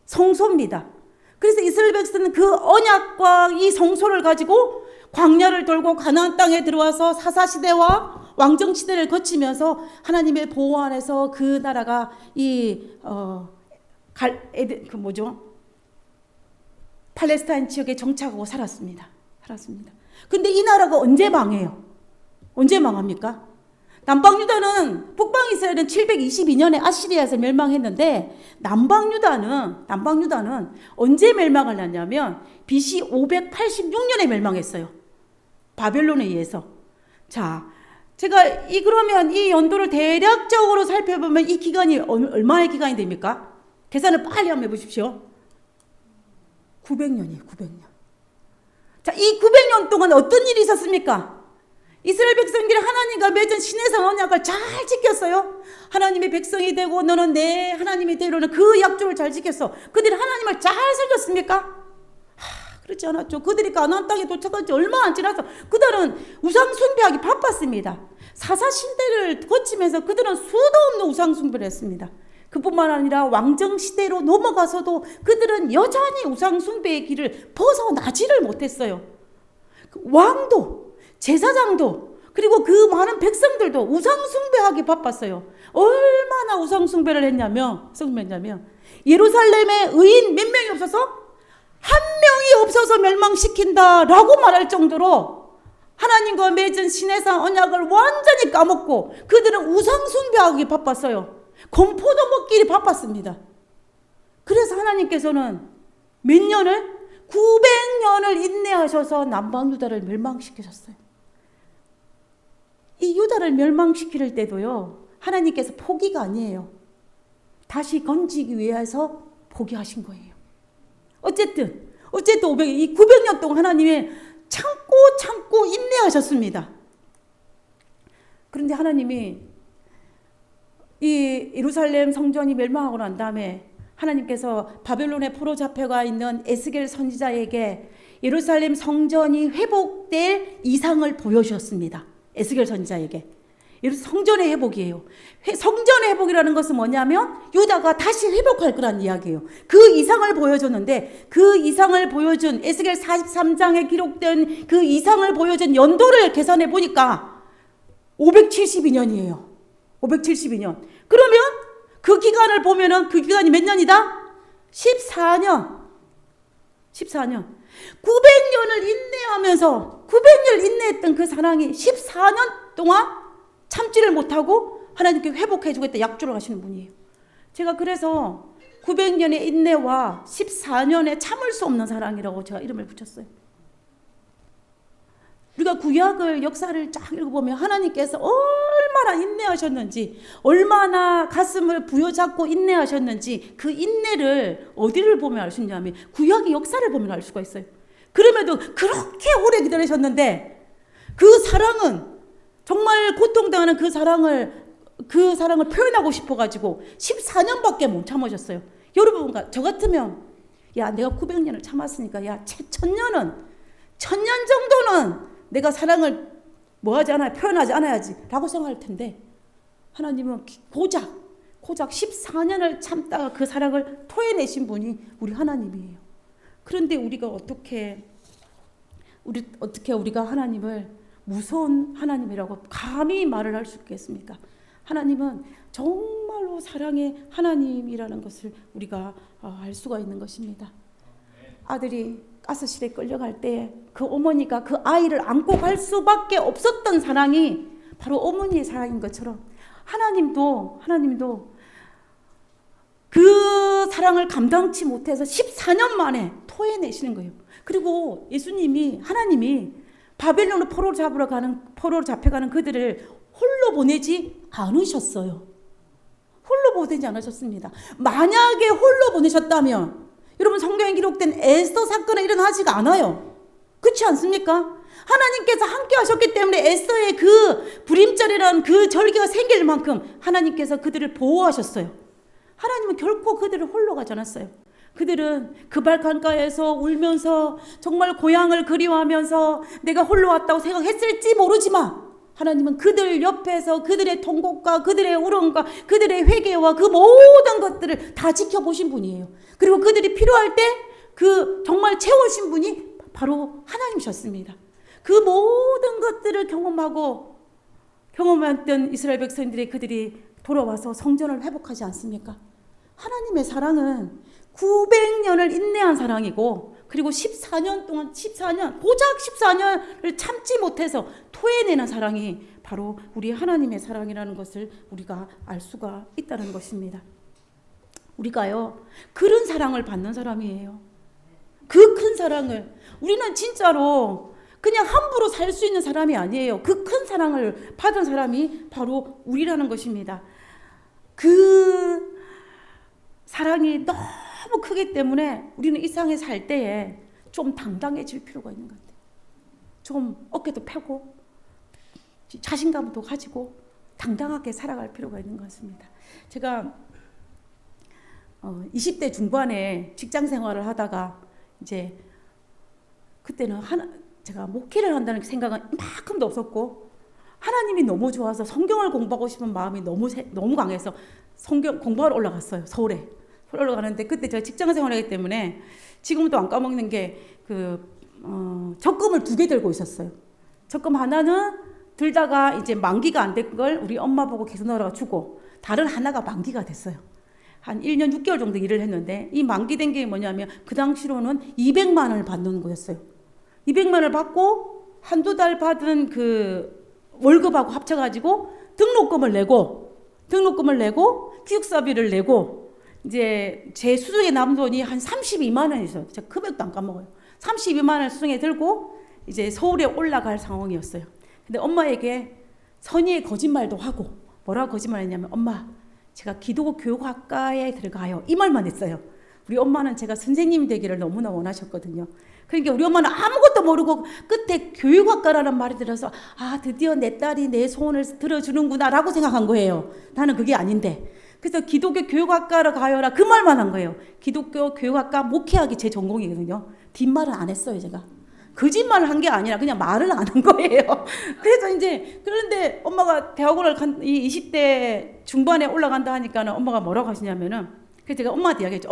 성소입니다. 그래서 이스라엘 백성은 그 언약과 이 성소를 가지고 광야를 돌고 가나안 땅에 들어와서 사사시대와 왕정시대를 거치면서 하나님의 보호 안에서 그 나라가 팔레스타인 지역에 정착하고 살았습니다. 근데 이 나라가 언제 망해요? 언제 망합니까? 남방유다는, 북방이스라엘은 722년에 아시리아에서 멸망했는데 남방유다는 언제 멸망을 했냐면 BC 586년에 멸망했어요. 바벨론에 의해서. 자, 제가 그러면 이 연도를 대략적으로 살펴보면 이 기간이 얼마의 기간이 됩니까? 계산을 빨리 한번 해보십시오. 900년이에요. 900년. 자, 이 900년 동안 어떤 일이 있었습니까? 이스라엘 백성들이 하나님과 맺은 신에서 언약을 잘 지켰어요. 하나님의 백성이 되고 너는 내 하나님이 되려는 그 약속을 잘 지켰어. 그들이 하나님을 잘 섬겼습니까? 그렇지 않았죠. 그들이 가나안 땅에 도착한 지 얼마 안 지나서 그들은 우상 숭배하기 바빴습니다. 사사 시대를 거치면서 그들은 수도 없는 우상 숭배를 했습니다. 그뿐만 아니라 왕정 시대로 넘어가서도 그들은 여전히 우상 숭배의 길을 벗어나지를 못했어요. 왕도, 제사장도, 그리고 그 많은 백성들도 우상 숭배하기 바빴어요. 얼마나 우상 숭배를 했냐면 예루살렘에 의인 몇 명이 없어서 한 명이 없어서 멸망시킨다라고 말할 정도로 하나님과 맺은 신에서 언약을 완전히 까먹고 그들은 우상 숭배하기 바빴어요. 건포도 먹기 바빴습니다. 그래서 하나님께서는 몇 년을? 900년을 인내하셔서 남방유다를 멸망시키셨어요. 이 유다를 멸망시킬 때도요, 하나님께서 포기가 아니에요. 다시 건지기 위해서 포기하신 거예요. 어쨌든 900년 동안 하나님이 참고 인내하셨습니다. 그런데 하나님이 이 예루살렘 성전이 멸망하고 난 다음에 하나님께서 바벨론에 포로 잡혀가 있는 에스겔 선지자에게 예루살렘 성전이 회복될 이상을 보여주셨습니다. 에스겔 선지자에게. 성전의 회복이에요. 성전의 회복이라는 것은 뭐냐면 유다가 다시 회복할 거란 이야기예요. 그 이상을 보여줬는데 그 이상을 보여준 에스겔 43장에 기록된 그 이상을 보여준 연도를 계산해 보니까 572년이에요. 572년. 그러면 그 기간을 보면은 그 기간이 몇 년이다? 14년. 900년을 인내하면서 900년을 인내했던 그 사랑이 14년 동안 참지를 못하고 하나님께 회복해 주겠다 약조를 하시는 분이에요. 제가 그래서 900년의 인내와 14년의 참을 수 없는 사랑이라고 제가 이름을 붙였어요. 우리가 구약을 역사를 쫙 읽어보면 하나님께서 얼마나 인내하셨는지, 얼마나 가슴을 부여잡고 인내하셨는지 그 인내를 어디를 보면 알 수 있냐면 구약의 역사를 보면 알 수가 있어요. 그럼에도 그렇게 오래 기다리셨는데 그 사랑은 정말 고통당하는 그 사랑을 표현하고 싶어가지고 14년밖에 못 참으셨어요. 여러분, 저 같으면 야, 내가 900년을 참았으니까 야, 1000년 정도는 내가 사랑을 뭐하지 않아요? 표현하지 않아야지 라고 생각할 텐데 하나님은 고작 14년을 참다가 그 사랑을 토해내신 분이 우리 하나님이에요. 그런데 우리가 어떻게 우리가 하나님을 무서운 하나님이라고 감히 말을 할 수 있겠습니까? 하나님은 정말로 사랑의 하나님이라는 것을 우리가 알 수가 있는 것입니다. 아들이 가스실에 끌려갈 때 그 어머니가 그 아이를 안고 갈 수밖에 없었던 사랑이 바로 어머니의 사랑인 것처럼 하나님도 그 사랑을 감당치 못해서 14년 만에 토해내시는 거예요. 그리고 하나님이 바벨론으로 포로로 잡혀가는 그들을 홀로 보내지 않으셨어요. 홀로 보내지 않으셨습니다. 만약에 홀로 보내셨다면 여러분 성경에 기록된 에스더 사건은 일어나지가 않아요. 그렇지 않습니까? 하나님께서 함께 하셨기 때문에 에스더의 그 불임절이라는 그 절기가 생길 만큼 하나님께서 그들을 보호하셨어요. 하나님은 결코 그들을 홀로 가지 않았어요. 그들은 그 발강가에서 울면서 정말 고향을 그리워하면서 내가 홀로 왔다고 생각했을지 모르지만 하나님은 그들 옆에서 그들의 통곡과 그들의 울음과 그들의 회개와 그 모든 것들을 다 지켜보신 분이에요. 그리고 그들이 필요할 때 그 정말 채우신 분이 바로 하나님이셨습니다. 그 모든 것들을 경험했던 이스라엘 백성들이 그들이 돌아와서 성전을 회복하지 않습니까? 하나님의 사랑은 900년을 인내한 사랑이고, 그리고 14년 고작 14년을 참지 못해서 토해내는 사랑이 바로 우리 하나님의 사랑이라는 것을 우리가 알 수가 있다는 것입니다. 우리가요, 그런 사랑을 받는 사람이에요. 그 큰 사랑을. 우리는 진짜로 그냥 함부로 살 수 있는 사람이 아니에요. 그 큰 사랑을 받은 사람이 바로 우리라는 것입니다. 그 사랑이 너무 크기 때문에 우리는 이 세상에 살 때에 좀 당당해질 필요가 있는 것 같아요. 좀 어깨도 펴고 자신감도 가지고 당당하게 살아갈 필요가 있는 것 같습니다. 제가 20대 중반에 직장 생활을 하다가 이제 그때는 제가 목회를 한다는 생각은 이만큼도 없었고, 하나님이 너무 좋아서 성경을 공부하고 싶은 마음이 너무 강해서 성경 공부하러 올라갔어요. 서울에 올라가는데, 그때 제가 직장 생활하기 때문에 지금도 안 까먹는 게 적금을 2개 들고 있었어요. 적금 하나는 들다가 이제 만기가 안 된 걸 우리 엄마 보고 계속 넣으라고 주고, 다른 하나가 만기가 됐어요. 한 1년 6개월 정도 일을 했는데, 이 만기된 게 뭐냐면 그 당시로는 200만 원을 받는 거였어요. 200만 원을 받고 한두 달 받은 그 월급하고 합쳐가지고 등록금을 내고 기숙사비를 내고, 이제 제 수중에 남은 돈이 한 32만 원이 있어요. 제가 금액도 안 까먹어요. 32만 원을 수중에 들고 이제 서울에 올라갈 상황이었어요. 근데 엄마에게 선의의 거짓말도 하고, 뭐라고 거짓말했냐면, 엄마, 제가 기독교 교육학과에 들어가요, 이 말만 했어요. 우리 엄마는 제가 선생님이 되기를 너무나 원하셨거든요. 그러니까 우리 엄마는 아무것도 모르고 끝에 교육학과라는 말이 들어서, 아, 드디어 내 딸이 내 소원을 들어주는구나 라고 생각한 거예요. 나는 그게 아닌데. 그래서 기독교 교육학과로 가요라 그 말만 한 거예요. 기독교 교육학과 목회학이 제 전공이거든요. 뒷말은 안 했어요, 제가. 거짓말을 한 게 아니라 그냥 말을 안 한 거예요. 그래서 이제, 그런데 엄마가 대학원을 이 20대 중반에 올라간다 하니까는 엄마가 뭐라고 하시냐면은, 그래서 제가 엄마한테 이야기했죠.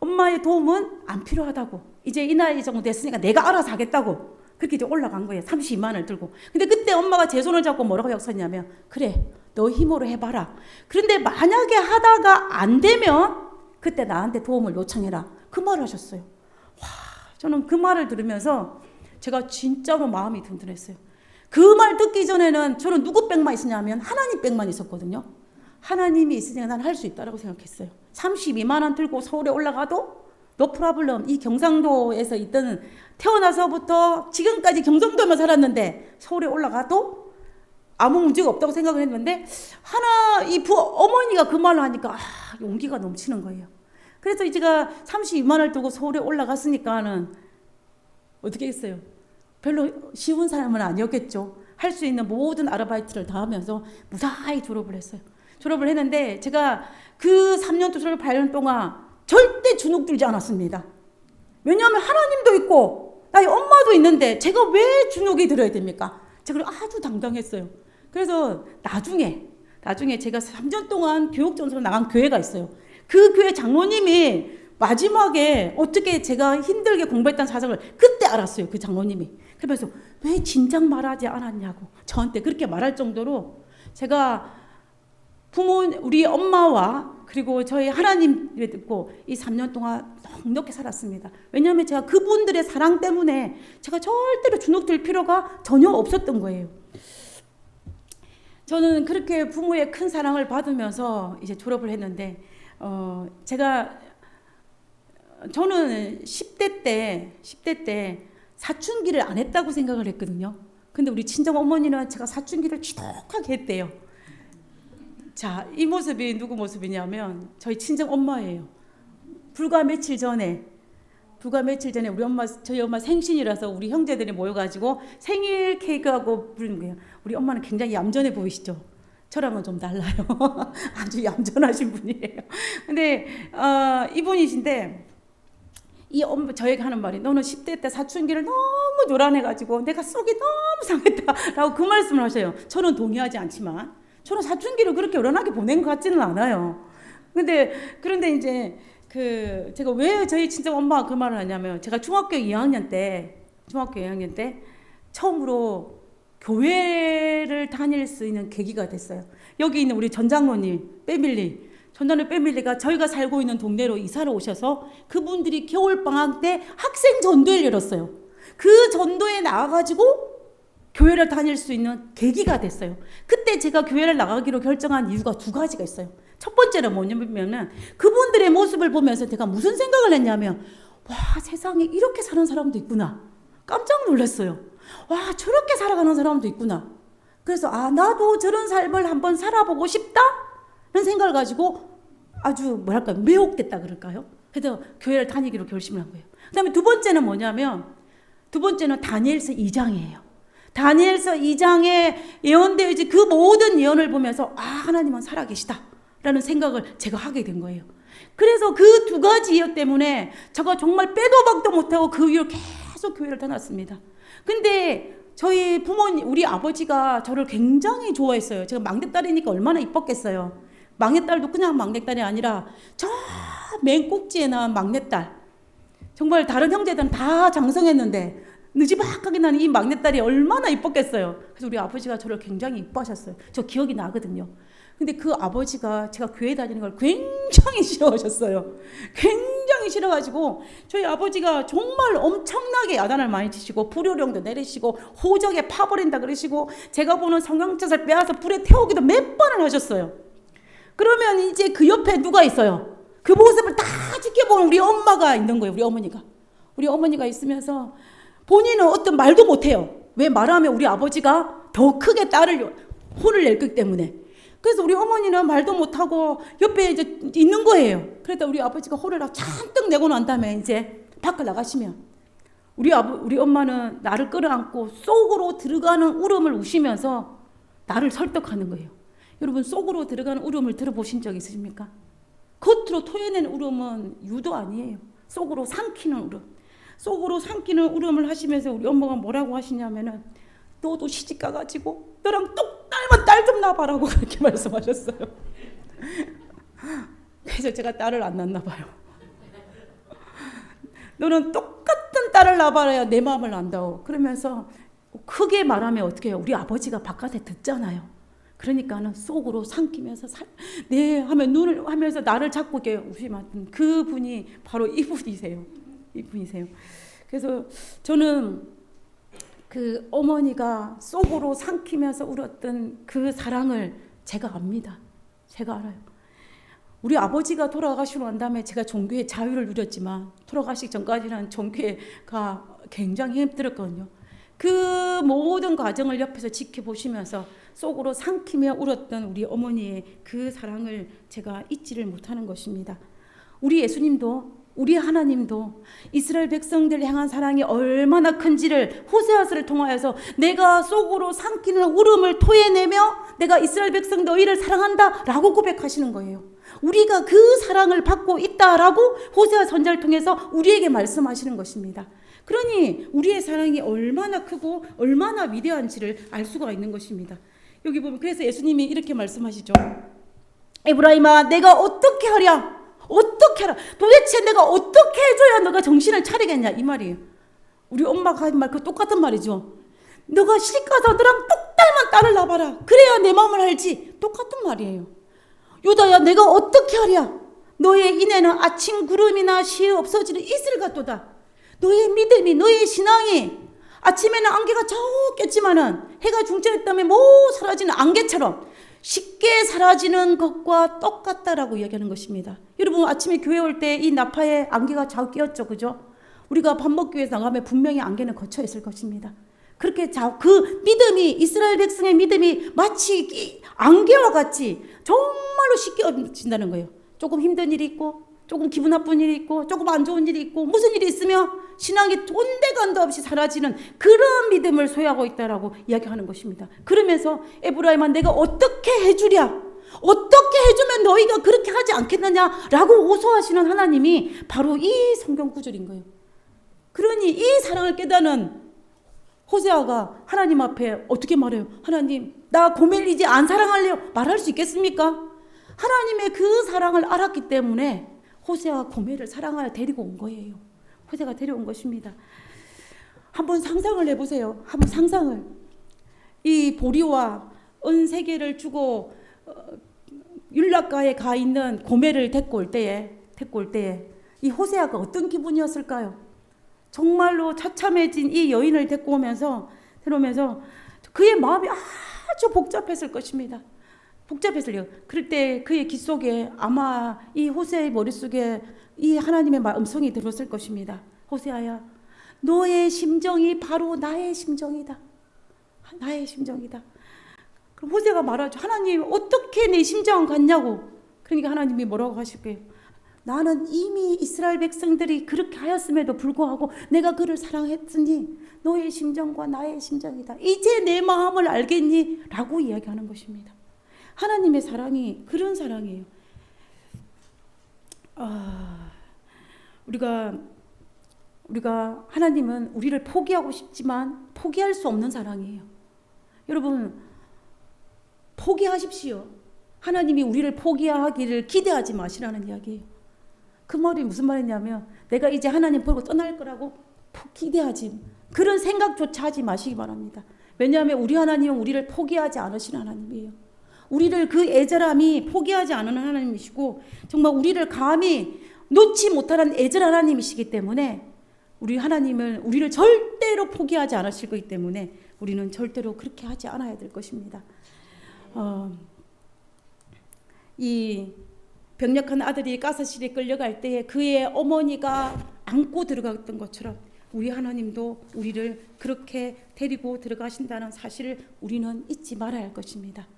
엄마의 도움은 안 필요하다고. 이제 이 나이 정도 됐으니까 내가 알아서 하겠다고. 그렇게 이제 올라간 거예요. 32만 원을 들고. 근데 그때 엄마가 제 손을 잡고 뭐라고 약속했냐면, 그래, 너 힘으로 해봐라. 그런데 만약에 하다가 안 되면 그때 나한테 도움을 요청해라. 그 말을 하셨어요. 와, 저는 그 말을 들으면서 제가 진짜로 마음이 든든했어요. 그 말 듣기 전에는 저는 누구 백만 있었냐면 하나님 백만 있었거든요. 하나님이 있으니까 난 할 수 있다고 생각했어요. 32만 원 들고 서울에 올라가도 노 프라블럼. 이 경상도에서 있던, 태어나서부터 지금까지 경상도에만 살았는데 서울에 올라가도 아무 문제가 없다고 생각을 했는데, 어머니가 그 말을 하니까 용기가 넘치는 거예요. 그래서 제가 32만 원을 들고 서울에 올라갔으니까는 어떻게 했어요? 별로 쉬운 사람은 아니었겠죠. 할 수 있는 모든 아르바이트를 다 하면서 무사히 졸업을 했어요. 졸업을 했는데 제가 그 3년 또 졸업 8년 동안 절대 주눅 들지 않았습니다. 왜냐하면 하나님도 있고 나의 엄마도 있는데 제가 왜 주눅이 들어야 됩니까? 제가 아주 당당했어요. 그래서 나중에 제가 3년 동안 교육전수로 나간 교회가 있어요. 그 교회 장로님이 마지막에 어떻게 제가 힘들게 공부했던 사정을 그때 알았어요. 그 장로님이. 그러면서 왜 진작 말하지 않았냐고 저한테 그렇게 말할 정도로, 제가 우리 엄마와 그리고 저희 하나님을 듣고 이 3년 동안 넉넉히 살았습니다. 왜냐하면 제가 그분들의 사랑 때문에 제가 절대로 주눅 들 필요가 전혀 없었던 거예요. 저는 그렇게 부모의 큰 사랑을 받으면서 이제 졸업을 했는데, 저는 10대 때 사춘기를 안 했다고 생각을 했거든요. 근데 우리 친정 어머니는 제가 사춘기를 지독하게 했대요. 자, 이 모습이 누구 모습이냐면 저희 친정 엄마예요. 불과 며칠 전에 저희 엄마 생신이라서 우리 형제들이 모여가지고 생일 케이크하고 부르는 거예요. 우리 엄마는 굉장히 얌전해 보이시죠? 저랑은 좀 달라요. 아주 얌전하신 분이에요. 근데 이분이신데 저에게 하는 말이, 너는 10대 때 사춘기를 너무 요란해가지고 내가 속이 너무 상했다라고 그 말씀을 하셔요. 저는 동의하지 않지만 저는 사춘기를 그렇게 요란하게 보낸 것 같지는 않아요. 그런데 이제 제가 왜 저희 친정 엄마가 그 말을 하냐면, 제가 중학교 2학년 때 처음으로 교회를 다닐 수 있는 계기가 됐어요. 여기 있는 우리 전장로님 패밀리가 저희가 살고 있는 동네로 이사를 오셔서 그분들이 겨울방학 때 학생 전도회를 열었어요. 그 전도에 나와가지고 교회를 다닐 수 있는 계기가 됐어요. 그때 제가 교회를 나가기로 결정한 이유가 두 가지가 있어요. 첫 번째는 뭐냐면은 그분들의 모습을 보면서 제가 무슨 생각을 했냐면, 와, 세상에 이렇게 사는 사람도 있구나. 깜짝 놀랐어요. 와, 저렇게 살아가는 사람도 있구나. 그래서 나도 저런 삶을 한번 살아보고 싶다는 생각을 가지고 아주 매혹됐다 그럴까요? 그래서 교회를 다니기로 결심을 한 거예요. 그 다음에 두 번째는 다니엘서 2장이에요. 다니엘서 2장에 예언되어 있지, 그 모든 예언을 보면서 하나님은 살아계시다라는 생각을 제가 하게 된 거예요. 그래서 그 두 가지 이유 때문에 제가 정말 빼도 박도 못하고 그 이후로 계속 교회를 다녔습니다. 근데 저희 부모님, 우리 아버지가 저를 굉장히 좋아했어요. 제가 막내딸이니까 얼마나 이뻤겠어요. 막내딸도 그냥 막내딸이 아니라 저 맨 꼭지에 나온 막내딸, 정말 다른 형제들은 다 장성했는데 느지막하게 나는 이 막내딸이 얼마나 이뻤겠어요. 그래서 우리 아버지가 저를 굉장히 이뻐하셨어요. 저 기억이 나거든요. 근데 그 아버지가 제가 교회 다니는 걸 굉장히 싫어하셨어요. 굉장히 싫어가지고 저희 아버지가 정말 엄청나게 야단을 많이 치시고 불효령도 내리시고 호적에 파버린다 그러시고 제가 보는 성경책을 빼앗아 불에 태우기도 몇 번을 하셨어요. 그러면 이제 그 옆에 누가 있어요? 그 모습을 다 지켜보는 우리 엄마가 있는 거예요. 우리 어머니가 있으면서 본인은 어떤 말도 못해요. 왜 말하면 우리 아버지가 더 크게 딸을 혼을 낼 거기 때문에. 그래서 우리 어머니는 말도 못하고 옆에 이제 있는 거예요. 그러다 우리 아버지가 혼을 잔뜩 내고 난 다음에 이제 밖을 나가시면 우리 엄마는 나를 끌어안고 속으로 들어가는 울음을 우시면서 나를 설득하는 거예요. 여러분, 속으로 들어가는 울음을 들어보신 적 있으십니까? 겉으로 토해내는 울음은 유도 아니에요. 속으로 삼키는 울음을 하시면서 우리 엄마가 뭐라고 하시냐면은, 너도 시집 가가지고 너랑 똑 닮은 딸 좀 낳아봐라고 그렇게 말씀하셨어요. 그래서 제가 딸을 안 낳나 봐요. 너는 똑같은 딸을 낳아봐야 내 마음을 안다고 그러면서 크게 말하면 어떻게 해요? 우리 아버지가 바깥에 듣잖아요. 그러니까는 속으로 삼키면서 하면 눈을 하면서 나를 잡고 이렇게 우시면 그분이 바로 이분이세요. 그래서 저는 그 어머니가 속으로 삼키면서 울었던 그 사랑을 제가 압니다. 제가 알아요. 우리 아버지가 돌아가시고 난 다음에 제가 종교의 자유를 누렸지만 돌아가시기 전까지는 종교가 굉장히 힘들었거든요. 그 모든 과정을 옆에서 지켜보시면서 속으로 삼키며 울었던 우리 어머니의 그 사랑을 제가 잊지를 못하는 것입니다. 우리 예수님도, 우리 하나님도 이스라엘 백성들을 향한 사랑이 얼마나 큰지를 호세아서를 통하여서 내가 속으로 삼키는 울음을 토해내며 내가 이스라엘 백성 너희를 사랑한다 라고 고백하시는 거예요. 우리가 그 사랑을 받고 있다라고 호세아 선지자를 통해서 우리에게 말씀하시는 것입니다. 그러니 우리의 사랑이 얼마나 크고 얼마나 위대한지를 알 수가 있는 것입니다. 여기 보면 그래서 예수님이 이렇게 말씀하시죠. 에브라임아, 내가 어떻게 하랴? 어떻게 하라? 도대체 내가 어떻게 해줘야 너가 정신을 차리겠냐? 이 말이에요. 우리 엄마가 한 말 그 똑같은 말이죠. 너가 시집 가서 너랑 똑 닮은 딸을 낳아봐라. 그래야 내 마음을 알지. 똑같은 말이에요. 유다야, 내가 어떻게 하랴? 너의 인에는 아침 구름이나 시에 없어지는 이슬 같도다. 너의 믿음이, 너의 신앙이 아침에는 안개가 저 꼈지만은 해가 중천했다면 사라지는 안개처럼 쉽게 사라지는 것과 똑같다라고 이야기하는 것입니다. 여러분, 아침에 교회 올 때 이 나파에 안개가 자꾸 끼었죠, 그죠? 우리가 밥 먹기 위해서 나가면 분명히 안개는 걷혀 있을 것입니다. 그렇게 그 믿음이, 이스라엘 백성의 믿음이 마치 안개와 같이 정말로 쉽게 얻어진다는 거예요. 조금 힘든 일이 있고, 조금 기분 나쁜 일이 있고, 조금 안 좋은 일이 있고, 무슨 일이 있으면 신앙이 온데간도 없이 사라지는 그런 믿음을 소유하고 있다라고 이야기하는 것입니다. 그러면서 에브라임아, 내가 어떻게 해주랴? 어떻게 해주면 너희가 그렇게 하지 않겠느냐라고 호소하시는 하나님이 바로 이 성경 구절인 거예요. 그러니 이 사랑을 깨닫는 호세아가 하나님 앞에 어떻게 말해요? 하나님, 나 고멜 이제 안 사랑할래요. 말할 수 있겠습니까? 하나님의 그 사랑을 알았기 때문에 호세아가 고멜을 사랑하여 데리고 온 거예요. 호세아가 데려온 것입니다. 한번 상상을 해보세요. 한번 상상을. 이 보리와 은 3개를 주고 율락가에 가 있는 고멜을 데리고 올 때에 이 호세아가 어떤 기분이었을까요? 정말로 처참해진 이 여인을 데리고 오면서 그의 마음이 아주 복잡했을 것입니다. 복잡했을요. 그럴 때 그의 귀 속에 아마 이 호세아의 머릿속에 이 하나님의 음성이 들었을 것입니다. 호세아야, 너의 심정이 바로 나의 심정이다. 나의 심정이다. 그럼 호세아가 말하죠. 하나님, 어떻게 내 심정을 갖냐고. 그러니까 하나님이 뭐라고 하실 거예요? 나는 이미 이스라엘 백성들이 그렇게 하였음에도 불구하고 내가 그를 사랑했으니 너의 심정과 나의 심정이다. 이제 내 마음을 알겠니? 라고 이야기하는 것입니다. 하나님의 사랑이 그런 사랑이에요. 우리가 하나님은 우리를 포기하고 싶지만 포기할 수 없는 사랑이에요. 여러분, 포기하십시오. 하나님이 우리를 포기하기를 기대하지 마시라는 이야기예요. 그 말이 무슨 말이냐면 내가 이제 하나님 버리고 떠날 거라고 기대하지, 그런 생각조차 하지 마시기 바랍니다. 왜냐하면 우리 하나님은 우리를 포기하지 않으시는 하나님이에요. 우리를 그 애절함이 포기하지 않는 하나님이시고 정말 우리를 감히 놓지 못하는 애절 하나님이시기 때문에 우리 하나님은 우리를 절대로 포기하지 않으실 거기 때문에 우리는 절대로 그렇게 하지 않아야 될 것입니다. 이 병력한 아들이 가스실에 끌려갈 때에 그의 어머니가 안고 들어갔던 것처럼 우리 하나님도 우리를 그렇게 데리고 들어가신다는 사실을 우리는 잊지 말아야 할 것입니다.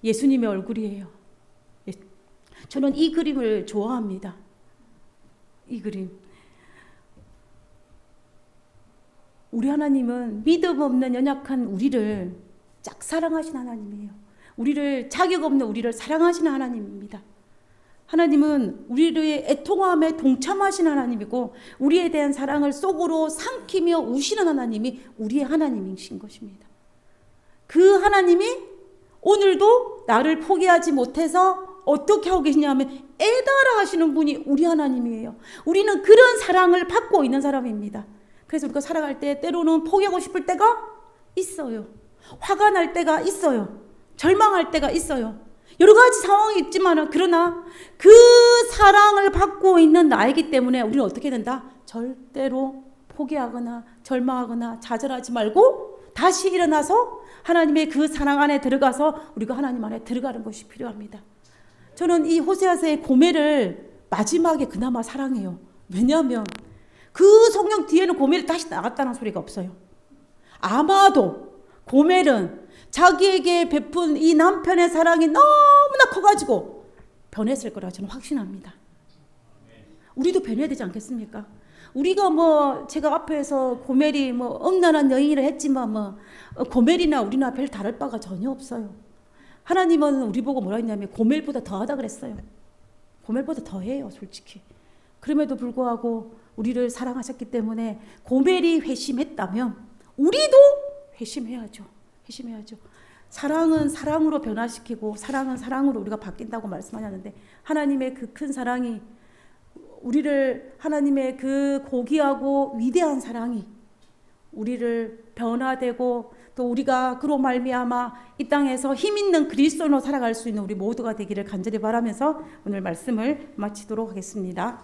예수님의 얼굴이에요. 저는 이 그림을 좋아합니다. 이 그림. 우리 하나님은 믿음 없는 연약한 우리를 짝사랑하신 하나님이에요. 우리를 자격 없는 우리를 사랑하시는 하나님입니다. 하나님은 우리의 애통함에 동참하신 하나님이고 우리에 대한 사랑을 속으로 삼키며 우시는 하나님이 우리의 하나님이신 것입니다. 그 하나님이 오늘도 나를 포기하지 못해서 어떻게 하고 계시냐면 애달아 하시는 분이 우리 하나님이에요. 우리는 그런 사랑을 받고 있는 사람입니다. 그래서 우리가 살아갈 때 때로는 포기하고 싶을 때가 있어요. 화가 날 때가 있어요. 절망할 때가 있어요. 여러 가지 상황이 있지만 그러나 그 사랑을 받고 있는 나이기 때문에 우리는 어떻게 된다? 절대로 포기하거나 절망하거나 좌절하지 말고 다시 일어나서 하나님의 그 사랑 안에 들어가서 우리가 하나님 안에 들어가는 것이 필요합니다. 저는 이 호세아서의 고멜을 마지막에 그나마 사랑해요. 왜냐하면 그 성경 뒤에는 고멜이 다시 나갔다는 소리가 없어요. 아마도 고멜은 자기에게 베푼 이 남편의 사랑이 너무나 커가지고 변했을 거라 저는 확신합니다. 우리도 변해야 되지 않겠습니까? 우리가 제가 앞에서 고멜이 엄난한 여인이라 했지만 고멜이나 우리나 별 다를 바가 전혀 없어요. 하나님은 우리 보고 뭐라 했냐면 고멜보다 더하다 그랬어요. 고멜보다 더해요, 솔직히. 그럼에도 불구하고 우리를 사랑하셨기 때문에 고멜이 회심했다면 우리도 회심해야죠. 회심해야죠. 사랑은 사랑으로 변화시키고 사랑은 사랑으로 우리가 바뀐다고 말씀하셨는데 하나님의 그 큰 사랑이 우리를 하나님의 그 고귀하고 위대한 사랑이 우리를 변화되고 또 우리가 그로 말미암아 이 땅에서 힘 있는 그리스도인으로 살아갈 수 있는 우리 모두가 되기를 간절히 바라면서 오늘 말씀을 마치도록 하겠습니다.